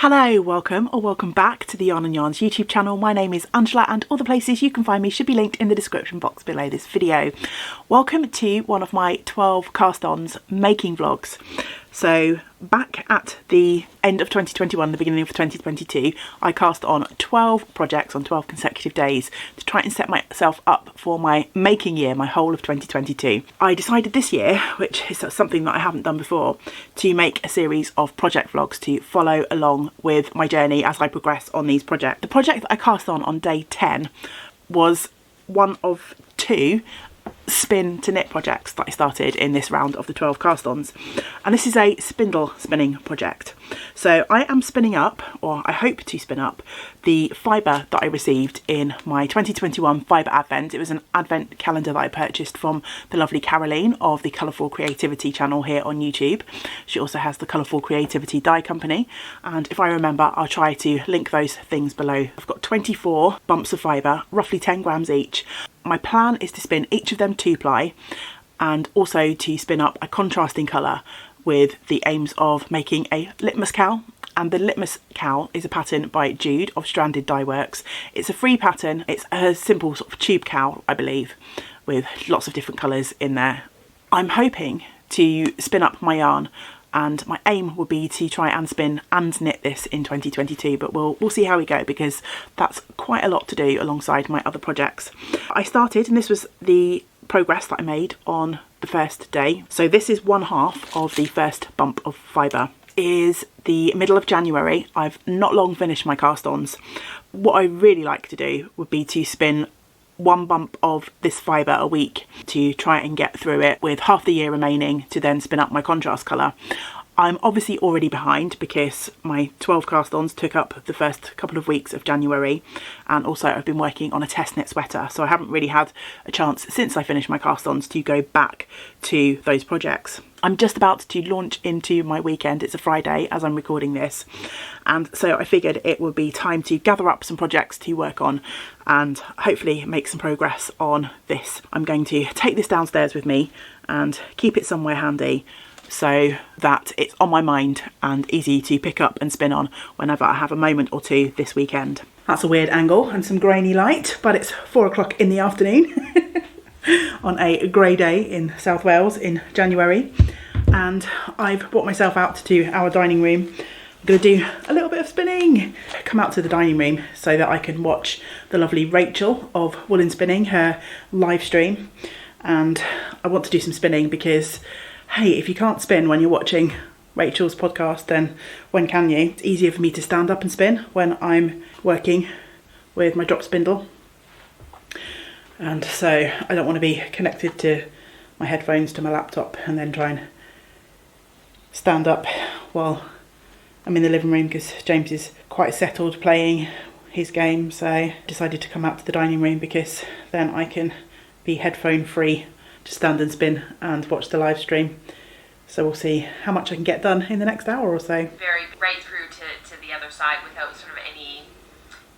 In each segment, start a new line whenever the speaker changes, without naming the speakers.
Hello, welcome or welcome back to the Yarn and Yarns YouTube channel. My name is Angela and all the places you can find me should be linked in the description box below this video. Welcome to one of my 12 cast-ons making vlogs. So back at the end of 2021, the beginning of 2022, I cast on 12 projects on 12 consecutive days to try and set myself up for my making year, my whole of 2022. I decided this year, which is something that I haven't done before, to make a series of project vlogs to follow along with my journey as I progress on these projects. The project that I cast on day 10 was one of two spin to knit projects that I started in this round of the 12 cast-ons, and this is a spindle spinning project. So I am spinning up, or I hope to spin up, the fibre that I received in my 2021 fibre advent. It was an advent calendar that I purchased from the lovely Caroline of the Colourful Creativity channel here on YouTube. She also has the Colourful Creativity dye company, and if I remember I'll try to link those things below. I've got 24 bumps of fibre, roughly 10 grams each. My plan is to spin each of them 2-ply and also to spin up a contrasting colour with the aims of making a Litmus Cowl. And the Litmus Cowl is a pattern by Jude of Stranded Dye Works. It's a free pattern. It's a simple sort of tube cowl, I believe, with lots of different colours in there. I'm hoping to spin up my yarn, and my aim will be to try and spin and knit this in 2022, but we'll see how we go, because that's quite a lot to do alongside my other projects. I started, and this was the progress that I made on the first day. So this is one half of the first bump of fibre. Is the middle of January. I've not long finished my cast-ons. What I really like to do would be to spin one bump of this fibre a week to try and get through it with half the year remaining to then spin up my contrast colour. I'm obviously already behind because my 12 cast-ons took up the first couple of weeks of January, and also I've been working on a test knit sweater, so I haven't really had a chance since I finished my cast-ons to go back to those projects. I'm just about to launch into my weekend. It's a Friday as I'm recording this, and so I figured it would be time to gather up some projects to work on and hopefully make some progress on this. I'm going to take this downstairs with me and keep it somewhere handy so that it's on my mind and easy to pick up and spin on whenever I have a moment or two this weekend. That's a weird angle and some grainy light, but it's 4 o'clock in the afternoon on a grey day in South Wales in January, and I've brought myself out to our dining room. I'm going to do a little bit of spinning. Come out to the dining room so that I can watch the lovely Rachel of Woolen Spinning, her live stream, and I want to do some spinning because, hey, if you can't spin when you're watching Rachel's podcast, then when can you? It's easier for me to stand up and spin when I'm working with my drop spindle. And so I don't want to be connected to my headphones to my laptop and then try and stand up while I'm in the living room, because James is quite settled playing his game. So I decided to come out to the dining room because then I can be headphone free to stand and spin and watch the live stream. So we'll see how much I can get done in the next hour or so.
Very right through to the other side without sort of any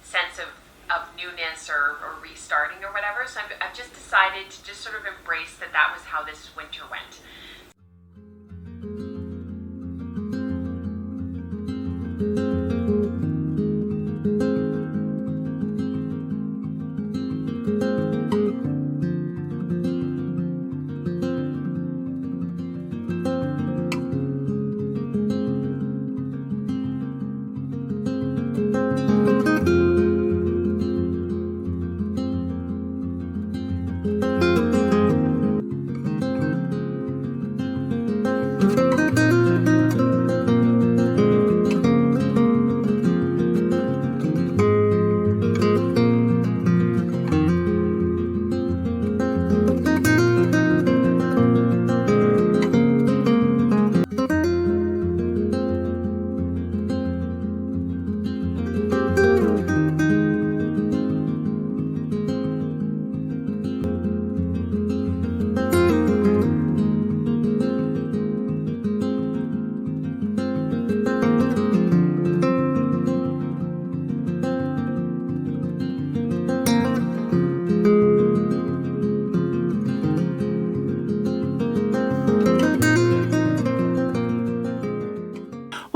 sense of newness or restarting or whatever. So I've just decided to just sort of embrace that was how this winter went.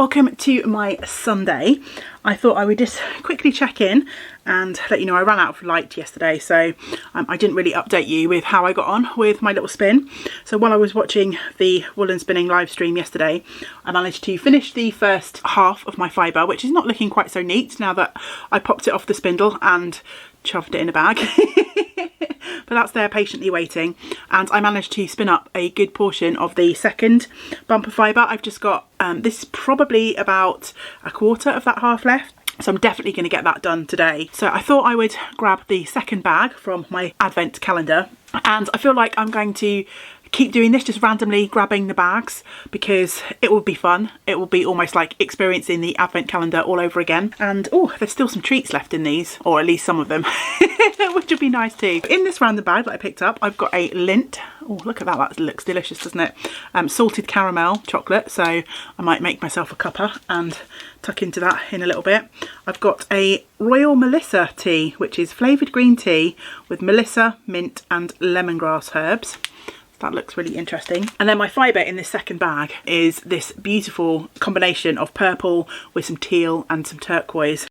Welcome to my Sunday. I thought I would just quickly check in and let you know I ran out of light yesterday, so I didn't really update you with how I got on with my little spin. So while I was watching the woolen spinning live stream yesterday, I managed to finish the first half of my fibre, which is not looking quite so neat now that I popped it off the spindle and shoved it in a bag. But that's there patiently waiting, and I managed to spin up a good portion of the second bump of fibre. I've just got this is probably about a quarter of that half left, so I'm definitely going to get that done today. So I thought I would grab the second bag from my advent calendar, and I feel like I'm going to keep doing this, just randomly grabbing the bags, because it will be fun. It will be almost like experiencing the advent calendar all over again. And oh, there's still some treats left in these, or at least some of them, which would be nice too. In this random bag that I picked up, I've got a Lindt. Oh, look at that, that looks delicious, doesn't it? Salted caramel chocolate, so I might make myself a cuppa and tuck into that in a little bit. I've got a Royal Melissa tea, which is flavoured green tea with melissa, mint and lemongrass herbs. That looks really interesting. And then my fibre in this second bag is this beautiful combination of purple with some teal and some turquoise.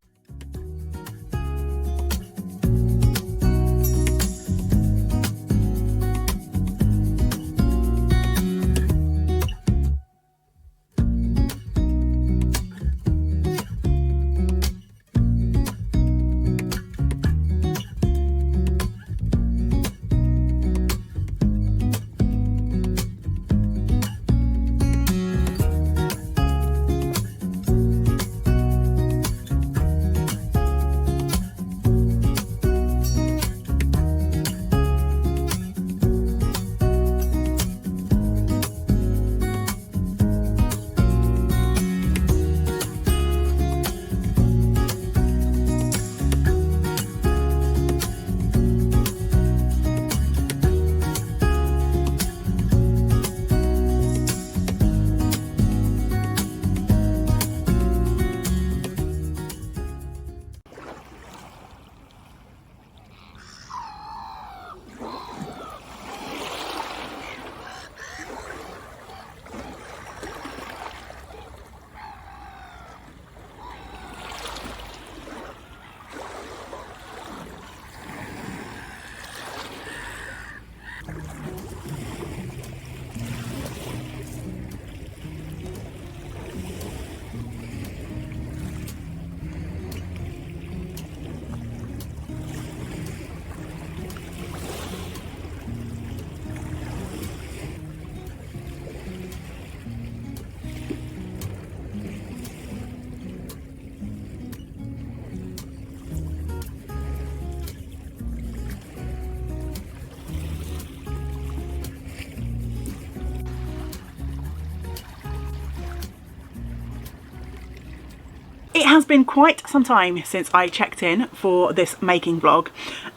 It has been quite some time since I checked in for this making vlog,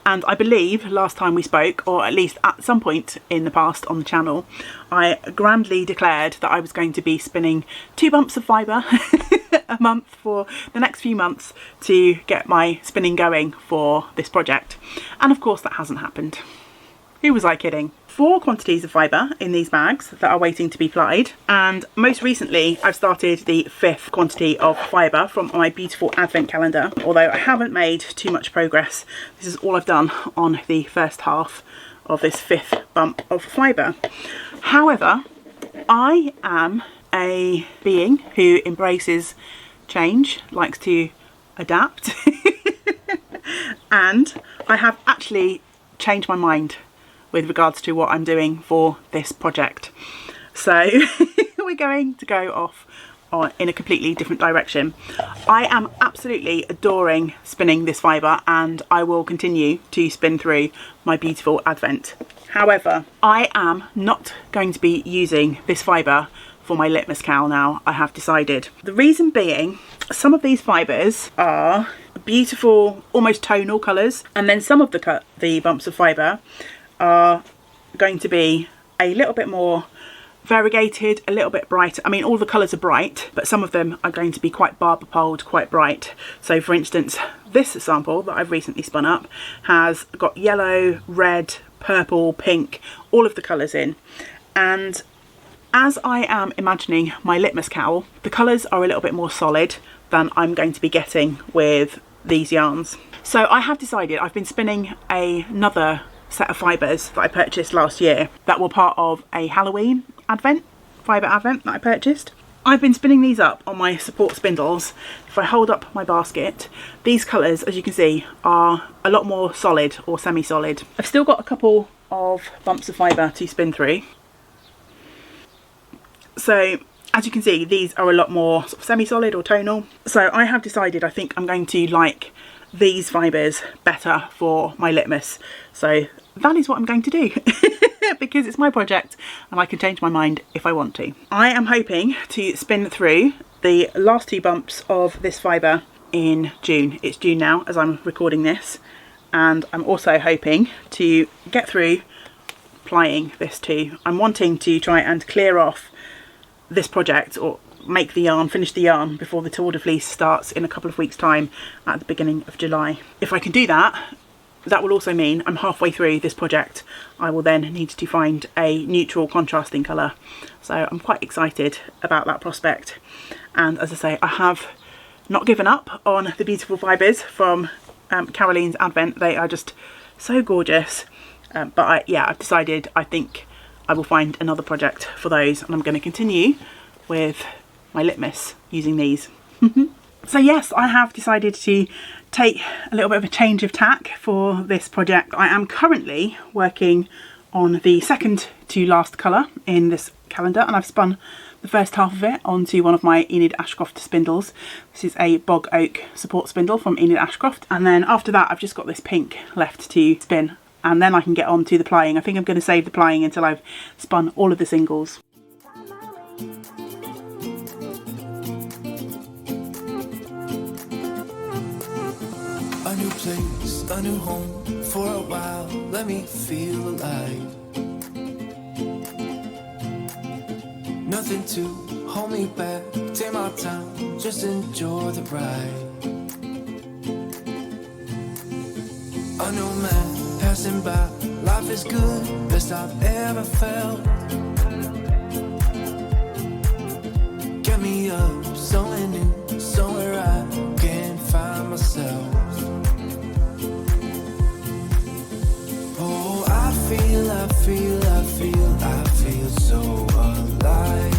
and I believe last time we spoke, or at least at some point in the past on the channel, I grandly declared that I was going to be spinning 2 bumps of fibre a month for the next few months to get my spinning going for this project. And of course that hasn't happened. Who was I kidding? 4 quantities of fibre in these bags that are waiting to be plied, and most recently I've started the 5th quantity of fibre from my beautiful advent calendar, although I haven't made too much progress. This is all I've done on the first half of this 5th bump of fibre. However, I am a being who embraces change, likes to adapt, and I have actually changed my mind with regards to what I'm doing for this project. So we're going to go off in a completely different direction. I am absolutely adoring spinning this fibre, and I will continue to spin through my beautiful advent. However, I am not going to be using this fibre for my Litmus Cowl now, I have decided. The reason being, some of these fibres are beautiful, almost tonal colours, and then some of the bumps of fibre are going to be a little bit more variegated, a little bit brighter. I mean, all the colours are bright, but some of them are going to be quite barber poled, quite bright. So for instance, this sample that I've recently spun up has got yellow, red, purple, pink, all of the colours in. And As I am imagining my Litmus Cowl, the colours are a little bit more solid than I'm going to be getting with these yarns. So I have decided, I've been spinning another set of fibres that I purchased last year that were part of a Halloween fibre advent that I purchased. I've been spinning these up on my support spindles. If I hold up my basket, these colours, as you can see, are a lot more solid or semi-solid. I've still got a couple of bumps of fibre to spin through. So as you can see, these are a lot more sort of semi-solid or tonal. So I have decided I think I'm going to like these fibres better for my Litmus. So that is what I'm going to do. Because it's my project and I can change my mind if I want to. I am hoping to spin through the last two bumps of this fibre in June. It's June now as I'm recording this, and I'm also hoping to get through plying this too. I'm wanting to try and clear off this project or make the yarn, finish the yarn before the Tour de Fleece starts in a couple of weeks' time at the beginning of July. If I can do that, that will also mean I'm halfway through this project. I will then need to find a neutral contrasting colour. So I'm quite excited about that prospect. And as I say, I have not given up on the beautiful fibres from Caroline's Advent. They are just so gorgeous. But I've decided I think I will find another project for those, and I'm going to continue with my Litmus using these. So yes, I have decided to take a little bit of a change of tack for this project. I am currently working on the second to last colour in this calendar, and I've spun the first half of it onto one of my Enid Ashcroft spindles. This is a bog oak support spindle from Enid Ashcroft, and then after that I've just got this pink left to spin, and then I can get on to the plying. I think I'm going to save the plying until I've spun all of the singles.
A new place, a new home, for a while, let me feel alive. Nothing to hold me back, take my time, just enjoy the ride. A new man passing by, life is good, best I've ever felt. Get me up, somewhere new, somewhere I can find myself. Oh, I feel so alive.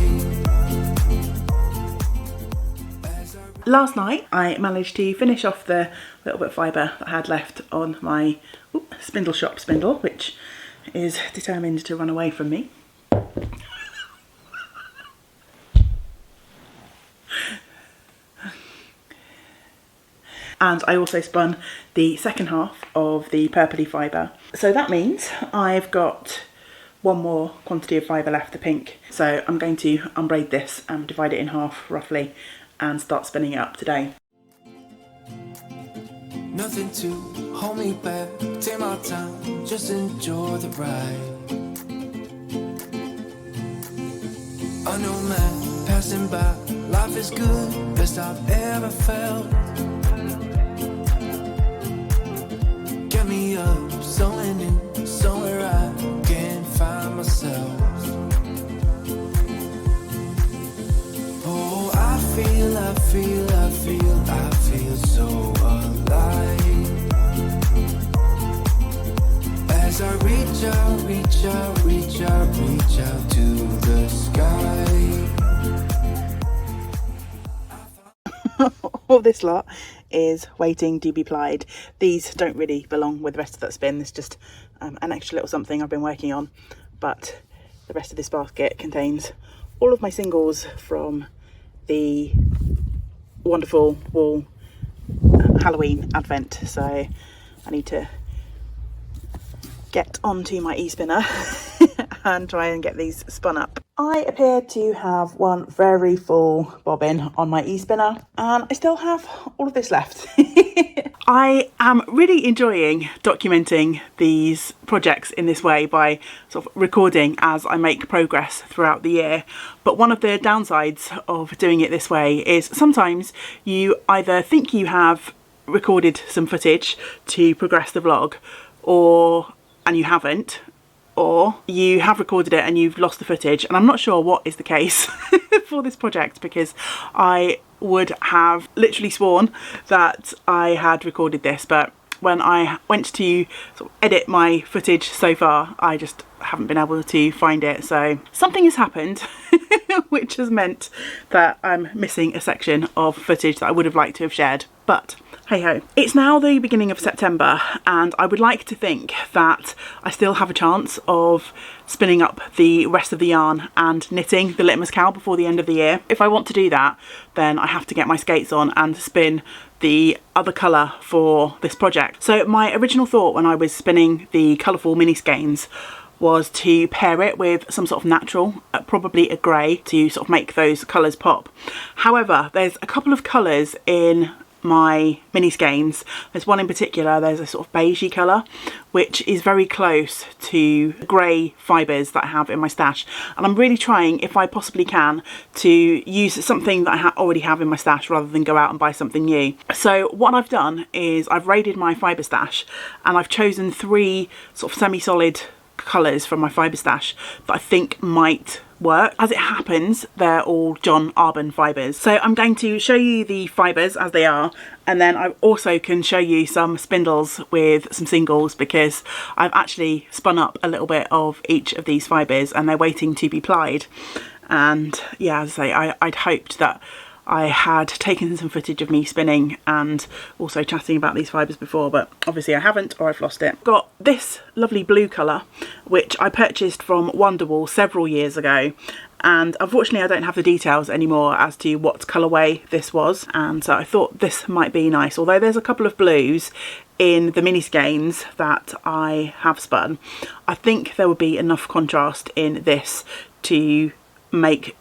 Last night I managed to finish off the little bit of fibre that I had left on my spindle shop spindle, which is determined to run away from me. And I also spun the second half of the purpley fibre. So that means I've got one more quantity of fibre left, the pink. So I'm going to unbraid this and divide it in half roughly and start spinning it up today.
Nothing to hold me back, take my time, just enjoy the ride. A new man passing by, life is good, best I've ever felt. Get me up, somewhere new, somewhere I can find myself. Oh, I feel so alive. As I reach out to the sky.
All this lot is waiting to be plied. These don't really belong with the rest of that spin. It's just an extra little something I've been working on, but the rest of this basket contains all of my singles from the wonderful wool Halloween advent. So I need to get onto my e-spinner and try and get these spun up. I appear to have one very full bobbin on my e-spinner, and I still have all of this left. I am really enjoying documenting these projects in this way by sort of recording as I make progress throughout the year. But one of the downsides of doing it this way is sometimes you either think you have recorded some footage to progress the vlog, and you haven't, or you have recorded it and you've lost the footage, and I'm not sure what is the case for this project, because I would have literally sworn that I had recorded this, but when I went to sort of edit my footage so far, I just haven't been able to find it. So something has happened which has meant that I'm missing a section of footage that I would have liked to have shared, but hey ho. It's now the beginning of September, and I would like to think that I still have a chance of spinning up the rest of the yarn and knitting the Litmus Cowl before the end of the year. If I want to do that, then I have to get my skates on and spin the other colour for this project. So my original thought when I was spinning the colourful mini skeins was to pair it with some sort of natural, probably a grey, to sort of make those colours pop. However, there's a couple of colours in my mini skeins. There's one in particular, there's a sort of beigey colour, which is very close to grey fibres that I have in my stash, and I'm really trying, if I possibly can, to use something that I already have in my stash rather than go out and buy something new. So what I've done is I've raided my fibre stash, and I've chosen 3 sort of semi-solid colours from my fibre stash that I think might work. As it happens, they're all John Arbon fibres. So I'm going to show you the fibres as they are, and then I also can show you some spindles with some singles, because I've actually spun up a little bit of each of these fibres and they're waiting to be plied. And yeah, as I say, I'd hoped that I had taken some footage of me spinning and also chatting about these fibres before, but obviously I haven't, or I've lost it. Got this lovely blue colour, which I purchased from Wonderwall several years ago, and unfortunately I don't have the details anymore as to what colourway this was, and so I thought this might be nice. Although there's a couple of blues in the mini skeins that I have spun, I think there would be enough contrast in this to make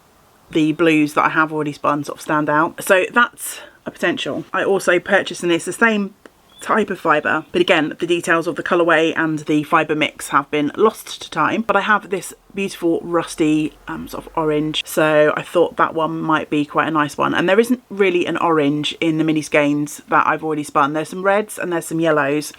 the blues that I have already spun sort of stand out. So that's a potential. I also purchased, and it's the same type of fibre, but again the details of the colourway and the fibre mix have been lost to time, but I have this beautiful rusty sort of orange, so I thought that one might be quite a nice one. And there isn't really an orange in the mini skeins that I've already spun. There's some reds and there's some yellows,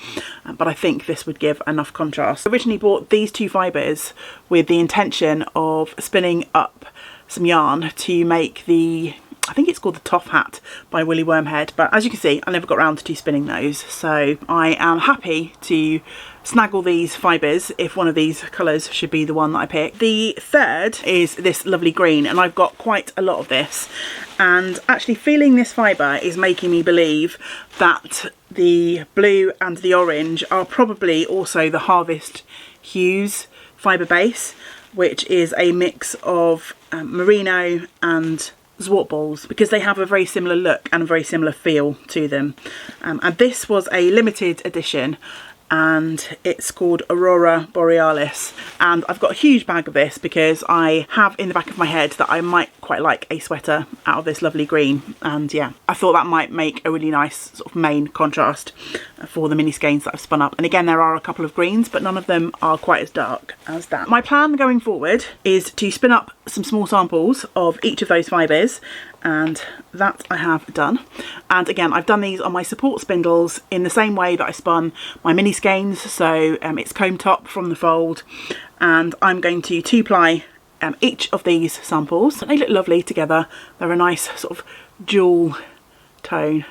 but I think this would give enough contrast. I originally bought these 2 fibres with the intention of spinning up some yarn to make the, I think it's called the Toff Hat by Woolly Wormhead, but as you can see I never got around to spinning those, so I am happy to snaggle these fibres if one of these colours should be the one that I pick. The third is this lovely green, and I've got quite a lot of this, and actually feeling this fibre is making me believe that the blue and the orange are probably also the Harvest Hues fibre base, which is a mix of merino and zwart balls, because they have a very similar look and a very similar feel to them. And this was a limited edition, and it's called Aurora Borealis, and I've got a huge bag of this because I have in the back of my head that I might quite like a sweater out of this lovely green, and yeah, I thought that might make a really nice sort of main contrast for the mini skeins that I've spun up. And again, there are a couple of greens, but none of them are quite as dark as that. My plan going forward is to spin up some small samples of each of those fibres, and that I have done. And again, I've done these on my support spindles in the same way that I spun my mini skeins, so it's comb top from the fold, and I'm going to 2-ply each of these samples. They look lovely together. They're a nice sort of jewel tone,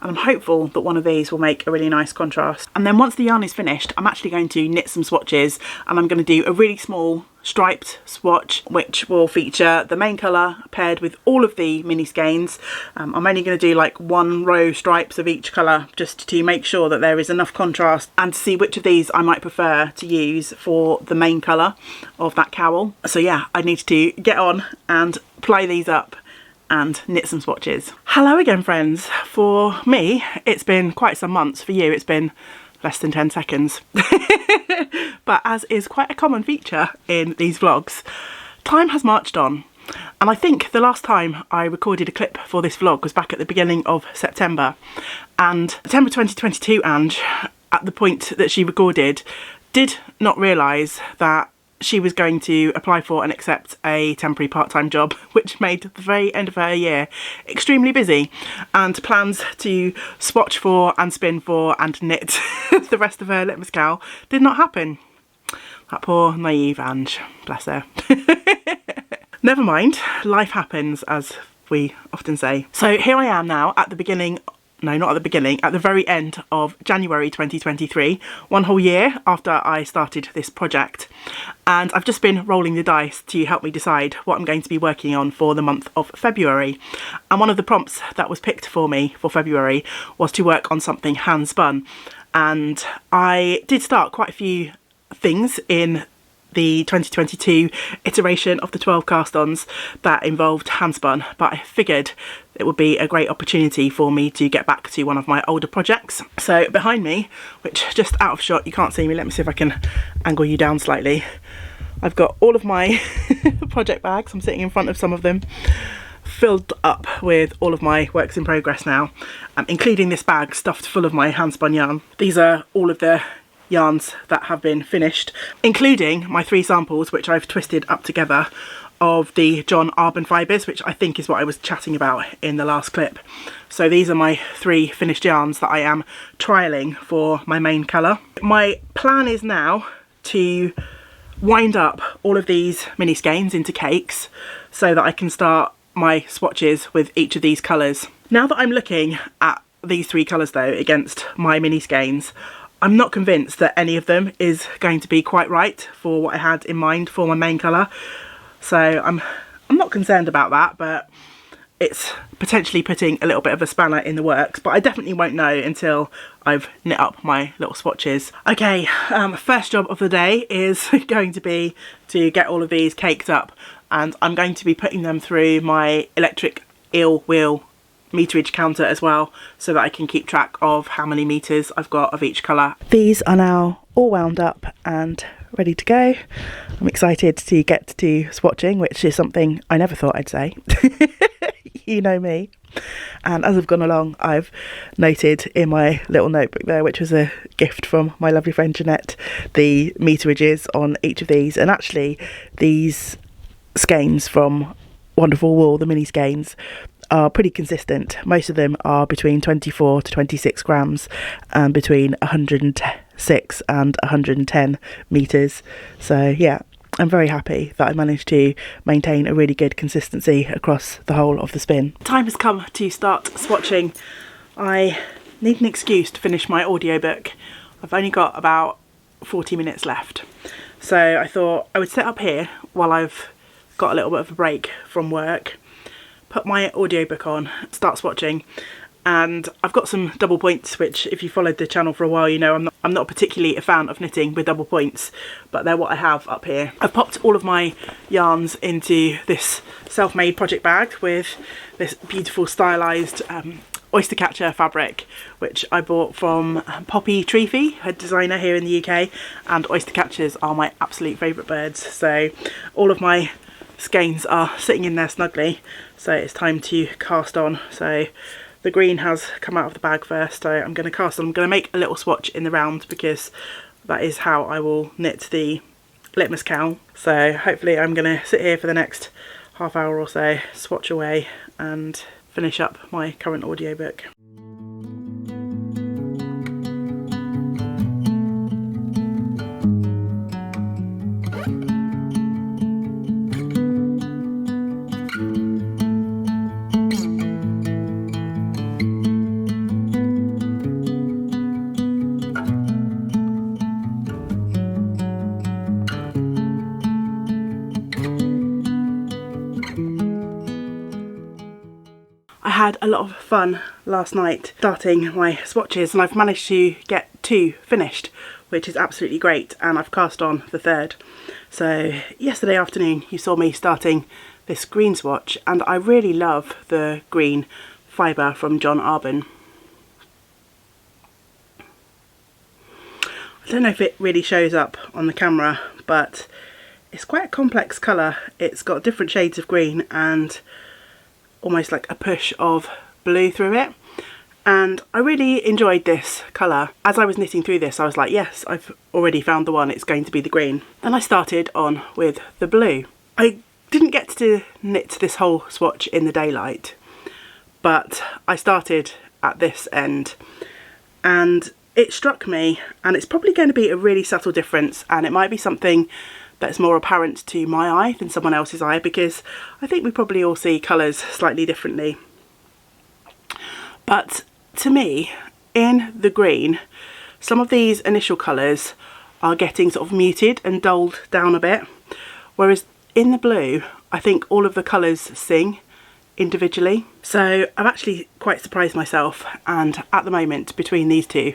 and I'm hopeful that one of these will make a really nice contrast. And then once the yarn is finished, I'm actually going to knit some swatches, and I'm going to do a really small striped swatch which will feature the main colour paired with all of the mini skeins. I'm only going to do like 1 row stripes of each colour just to make sure that there is enough contrast, and to see which of these I might prefer to use for the main colour of that cowl. So yeah, I need to get on and ply these up and knit some swatches. Hello again friends. For me it's been quite some months. For you it's been less than 10 seconds. But as is quite a common feature in these vlogs, time has marched on. And I think the last time I recorded a clip for this vlog was back at the beginning of September. And September 2022, Ange, at the point that she recorded, did not realise that she was going to apply for and accept a temporary part-time job, which made the very end of her year extremely busy, and plans to swatch for and spin for and knit the rest of her Litmus Cowl did not happen. That poor naive Ange, bless her. Never mind, life happens, as we often say. So here I am now at the beginning, no, not at the beginning, at the very end of January 2023, 1 whole year after I started this project. And I've just been rolling the dice to help me decide what I'm going to be working on for the month of February. And one of the prompts that was picked for me for February was to work on something hand spun. And I did start quite a few things in the 2022 iteration of the 12 cast-ons that involved handspun, but I figured it would be a great opportunity for me to get back to one of my older projects. So behind me, which just out of shot, you can't see me, let me see if I can angle you down slightly. I've got all of my project bags, I'm sitting in front of some of them, filled up with all of my works in progress now, including this bag stuffed full of my handspun yarn. These are all of the yarns that have been finished, including my 3 samples which I've twisted up together of the John Arbon fibres, which I think is what I was chatting about in the last clip. So these are my 3 finished yarns that I am trialling for my main colour. My plan is now to wind up all of these mini skeins into cakes so that I can start my swatches with each of these colours. Now that I'm looking at these 3 colours though against my mini skeins, I'm not convinced that any of them is going to be quite right for what I had in mind for my main colour. So I'm not concerned about that, but it's potentially putting a little bit of a spanner in the works, but I definitely won't know until I've knit up my little swatches. Okay, first job of the day is going to be to get all of these caked up, and I'm going to be putting them through my electric eel wheel meterage counter as well, so that I can keep track of how many meters I've got of each colour. These are now all wound up and ready to go. I'm excited to get to swatching, which is something I never thought I'd say. You know me. And as I've gone along, I've noted in my little notebook there, which was a gift from my lovely friend Jeanette, the meterages on each of these. And actually these skeins from Wonderful Wool, the mini skeins, are pretty consistent. Most of them are between 24 to 26 grams and between 106 and 110 meters. So yeah, I'm very happy that I managed to maintain a really good consistency across the whole of the spin. Time has come to start swatching. I need an excuse to finish my audiobook. I've only got about 40 minutes left. So I thought I would sit up here while I've got a little bit of a break from work, put my audiobook on, start swatching, and I've got some double points, which if you followed the channel for a while you know I'm not particularly a fan of knitting with double points, but they're what I have up here. I've popped all of my yarns into this self-made project bag with this beautiful stylised oyster catcher fabric, which I bought from Poppy Treefy, a designer here in the UK, and oyster catchers are my absolute favourite birds. So all of my skeins are sitting in there snugly, so it's time to cast on. So the green has come out of the bag first, so I'm going to cast on. I'm going to make a little swatch in the round because that is how I will knit the Litmus Cowl. So hopefully I'm going to sit here for the next half hour or so, swatch away and finish up my current audiobook. I had a lot of fun last night starting my swatches, and I've managed to get 2 finished, which is absolutely great, and I've cast on the 3rd. So yesterday afternoon you saw me starting this green swatch, and I really love the green fibre from John Arbon. I don't know if it really shows up on the camera, but it's quite a complex colour. It's got different shades of green and almost like a push of blue through it, and I really enjoyed this colour. As I was knitting through this I was like, yes, I've already found the one, it's going to be the green. Then I started on with the blue. I didn't get to knit this whole swatch in the daylight, but I started at this end, and it struck me, and it's probably going to be a really subtle difference, and it might be something that's more apparent to my eye than someone else's eye, because I think we probably all see colours slightly differently. But to me, in the green, some of these initial colours are getting sort of muted and dulled down a bit, whereas in the blue I think all of the colours sing individually. So I'm actually quite surprised myself, and at the moment between these two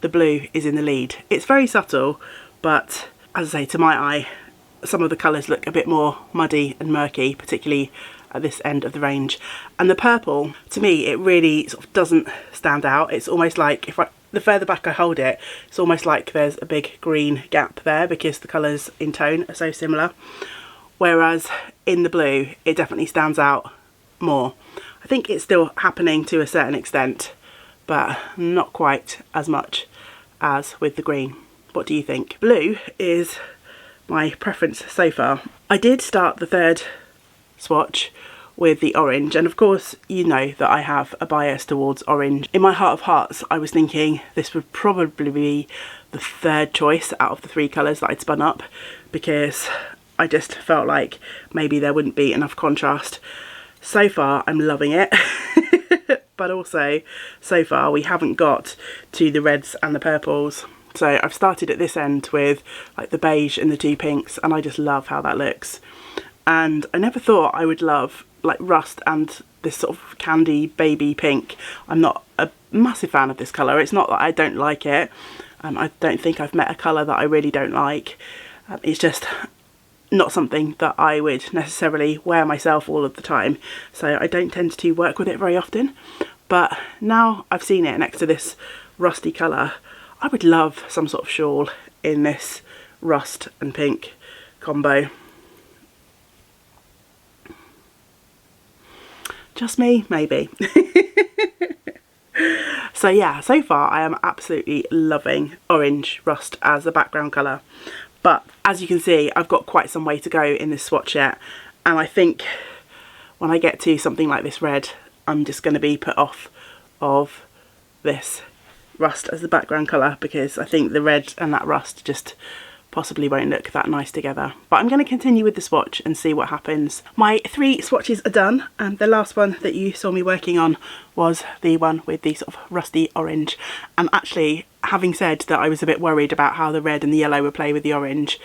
the blue is in the lead. It's very subtle, but as I say, to my eye some of the colours look a bit more muddy and murky, particularly at this end of the range. And the purple, to me, it really sort of doesn't stand out. It's almost like the further back I hold it, it's almost like there's a big green gap there because the colours in tone are so similar. Whereas in the blue, it definitely stands out more. I think it's still happening to a certain extent, but not quite as much as with the green. What do you think? Blue is my preference so far. I did start the third swatch with the orange, and of course you know that I have a bias towards orange. In my heart of hearts I was thinking this would probably be the third choice out of the three colours that I'd spun up, because I just felt like maybe there wouldn't be enough contrast. So far I'm loving it but also so far we haven't got to the reds and the purples. So I've started at this end with like the beige and the two pinks, and I just love how that looks. And I never thought I would love like rust and this sort of candy baby pink. I'm not a massive fan of this colour. It's not that I don't like it. I don't think I've met a colour that I really don't like. It's just not something that I would necessarily wear myself all of the time. So I don't tend to work with it very often. But now I've seen it next to this rusty colour, I would love some sort of shawl in this rust and pink combo. Just me, maybe. So yeah, so far I am absolutely loving orange rust as a background colour. But as you can see, I've got quite some way to go in this swatch yet. And I think when I get to something like this red, I'm just going to be put off of this rust as the background colour, because I think the red and that rust just possibly won't look that nice together. But I'm going to continue with the swatch and see what happens. My 3 swatches are done, and the last one that you saw me working on was the one with the sort of rusty orange. And actually, having said that I was a bit worried about how the red and the yellow would play with the orange,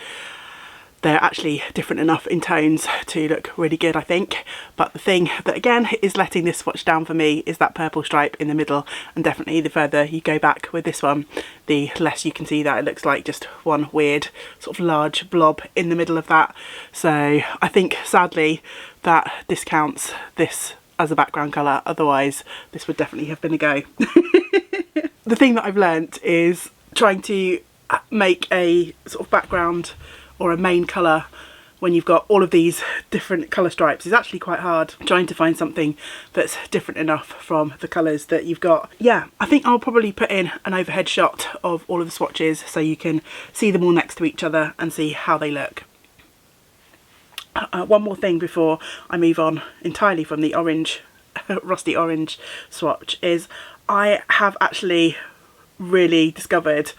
they're actually different enough in tones to look really good, I think. But the thing that again is letting this swatch down for me is that purple stripe in the middle, and definitely the further you go back with this one, the less you can see that. It looks like just one weird sort of large blob in the middle of that. So I think sadly that discounts this as a background colour, otherwise this would definitely have been a go. The thing that I've learnt is trying to make a sort of background or a main colour when you've got all of these different colour stripes is actually quite hard. Trying to find something that's different enough from the colours that you've got. Yeah, I think I'll probably put in an overhead shot of all of the swatches so you can see them all next to each other and see how they look. One more thing before I move on entirely from the orange, rusty orange swatch, is I have actually really discovered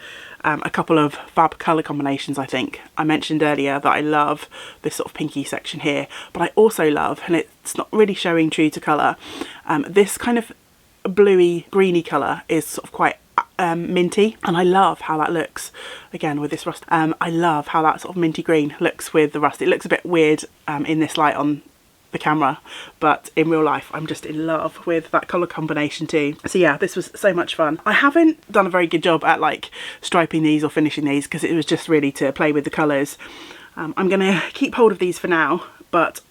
a couple of fab colour combinations. I think I mentioned earlier that I love this sort of pinky section here, but I also love, and it's not really showing true to colour, this kind of bluey greeny colour is sort of quite minty, and I love how that looks again with this rust. I love how that sort of minty green looks with the rust. It looks a bit weird in this light on the camera, but in real life I'm just in love with that colour combination too. So yeah, this was so much fun. I haven't done a very good job at like striping these or finishing these because it was just really to play with the colours. I'm gonna keep hold of these for now, but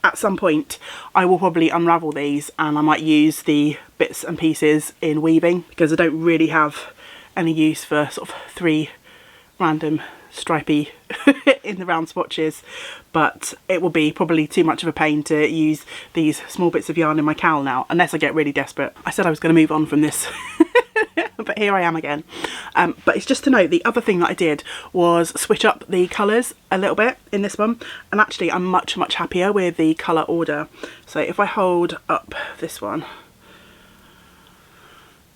at some point I will probably unravel these and I might use the bits and pieces in weaving, because I don't really have any use for sort of 3 random stripy in the round swatches, but it will be probably too much of a pain to use these small bits of yarn in my cowl now, unless I get really desperate. I said I was going to move on from this but here I am again. But it's just to note, the other thing that I did was switch up the colours a little bit in this one, and actually I'm much happier with the colour order. So if I hold up this one,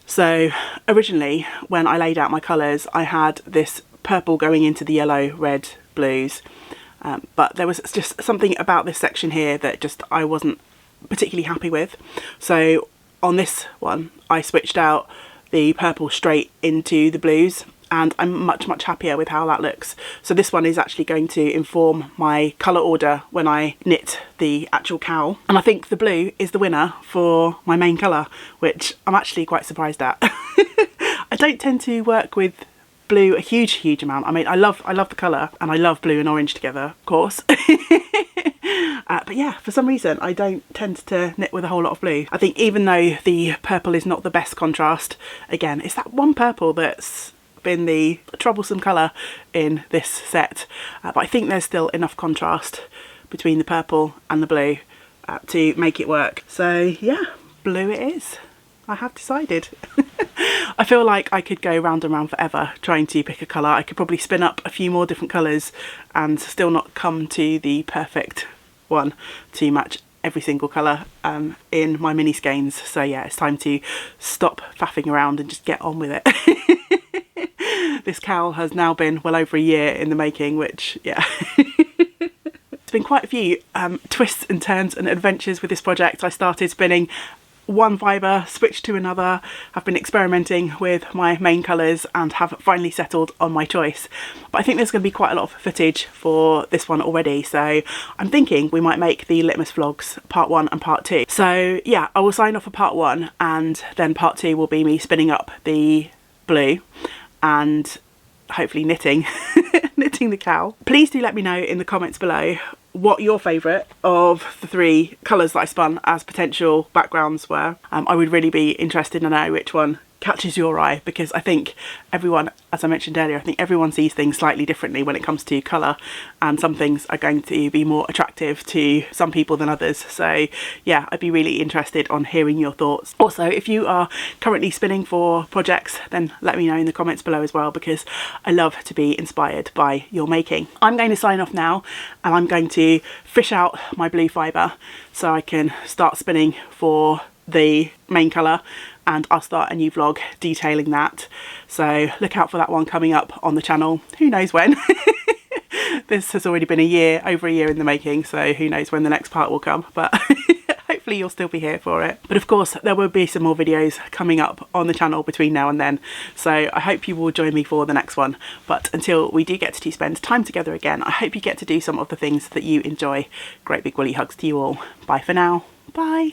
so originally when I laid out my colours, I had this purple going into the yellow, red, blues, but there was just something about this section here that just I wasn't particularly happy with. So on this one I switched out the purple straight into the blues, and I'm much happier with how that looks. So this one is actually going to inform my colour order when I knit the actual cowl, and I think the blue is the winner for my main colour, which I'm actually quite surprised at. I don't tend to work with blue a huge amount. I mean, I love the colour, and I love blue and orange together, of course. But yeah, for some reason I don't tend to knit with a whole lot of blue. I think even though the purple is not the best contrast, again, it's that one purple that's been the troublesome colour in this set, but I think there's still enough contrast between the purple and the blue to make it work. So yeah, blue it is. I have decided. I feel like I could go round and round forever trying to pick a colour. I could probably spin up a few more different colours and still not come to the perfect one to match every single colour in my mini skeins. So yeah, it's time to stop faffing around and just get on with it. This cowl has now been well over a year in the making, which yeah. It's been quite a few twists and turns and adventures with this project. I started spinning one fibre, switched to another, have been experimenting with my main colours and have finally settled on my choice. But I think there's going to be quite a lot of footage for this one already, so I'm thinking we might make the Litmus vlogs part 1 and part 2. So yeah, I will sign off for part 1, and then part 2 will be me spinning up the blue and hopefully knitting knitting the cowl. Please do let me know in the comments below what your favourite of the 3 colours that I spun as potential backgrounds were. I would really be interested to know which one catches your eye, because I think everyone, as I mentioned earlier, I think everyone sees things slightly differently when it comes to colour, and some things are going to be more attractive to some people than others. So yeah, I'd be really interested on hearing your thoughts. Also, if you are currently spinning for projects, then let me know in the comments below as well, because I love to be inspired by your making. I'm going to sign off now, and I'm going to fish out my blue fibre so I can start spinning for the main colour, and I'll start a new vlog detailing that. So look out for that one coming up on the channel. Who knows when? This has already been over a year in the making, so who knows when the next part will come, but hopefully you'll still be here for it. But of course there will be some more videos coming up on the channel between now and then, so I hope you will join me for the next one. But until we do get to spend time together again, I hope you get to do some of the things that you enjoy. Great big woolly hugs to you all. Bye for now. Bye.